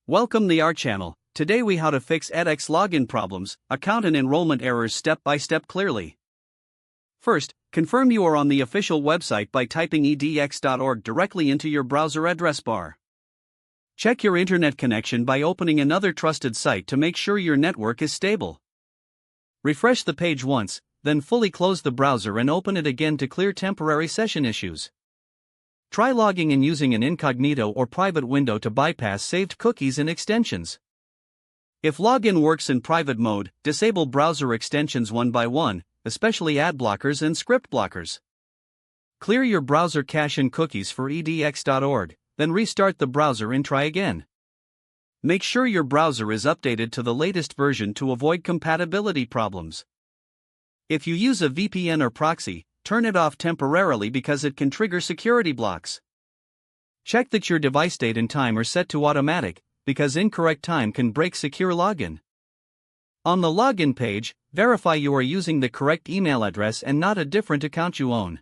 Welcome to our channel. Today we how to fix edX login problems, account and enrollment errors step by step clearly. First, confirm you are on the official website by typing edX.org directly into your browser address bar. Check your internet connection by opening another trusted site to make sure your network is stable. Refresh the page once, then fully close the browser and open it again to clear temporary session issues. Try logging in using an incognito or private window to bypass saved cookies and extensions. If login works in private mode, disable browser extensions one by one, especially ad blockers and script blockers. Clear your browser cache and cookies for edX.org, then restart the browser and try again. Make sure your browser is updated to the latest version to avoid compatibility problems. If you use a VPN or proxy, turn it off temporarily because it can trigger security blocks. Check that your device date and time are set to automatic, because incorrect time can break secure login. On the login page, verify you are using the correct email address and not a different account you own.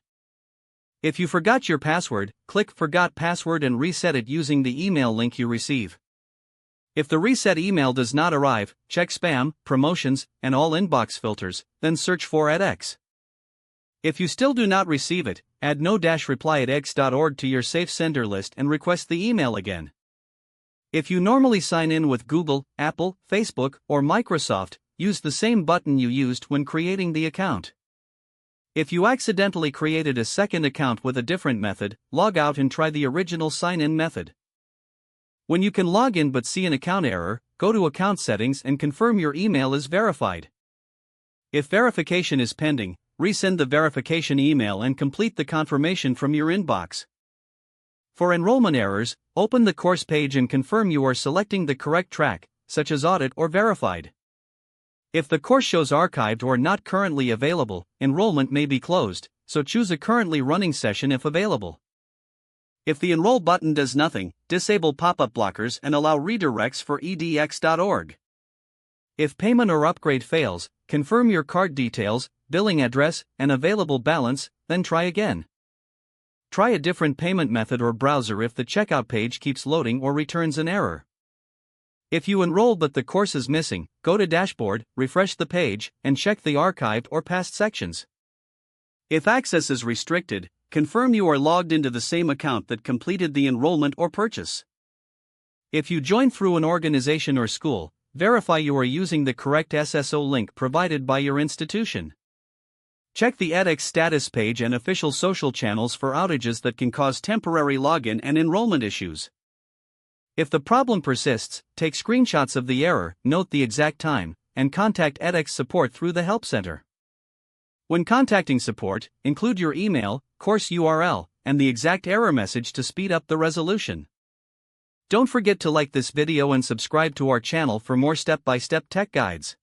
If you forgot your password, click Forgot Password and reset it using the email link you receive. If the reset email does not arrive, check spam, promotions, and all inbox filters, then search for edX. If you still do not receive it, add no-reply at edX.org to your safe sender list and request the email again. If you normally sign in with Google, Apple, Facebook, or Microsoft, use the same button you used when creating the account. If you accidentally created a second account with a different method, log out and try the original sign-in method. When you can log in but see an account error, go to Account Settings and confirm your email is verified. If verification is pending, resend the verification email and complete the confirmation from your inbox. For enrollment errors, open the course page and confirm you are selecting the correct track, such as Audit or Verified. If the course shows archived or not currently available, enrollment may be closed, so choose a currently running session if available. If the Enroll button does nothing, disable pop-up blockers and allow redirects for edX.org. If payment or upgrade fails, confirm your card details, billing address, and available balance, then try again. Try a different payment method or browser if the checkout page keeps loading or returns an error. If you enroll but the course is missing, go to Dashboard, refresh the page, and check the archived or past sections. If access is restricted, confirm you are logged into the same account that completed the enrollment or purchase. If you join through an organization or school, verify you are using the correct SSO link provided by your institution. Check the edX status page and official social channels for outages that can cause temporary login and enrollment issues. If the problem persists, take screenshots of the error, note the exact time, and contact edX support through the Help Center. When contacting support, include your email, course URL, and the exact error message to speed up the resolution. Don't forget to like this video and subscribe to our channel for more step-by-step tech guides.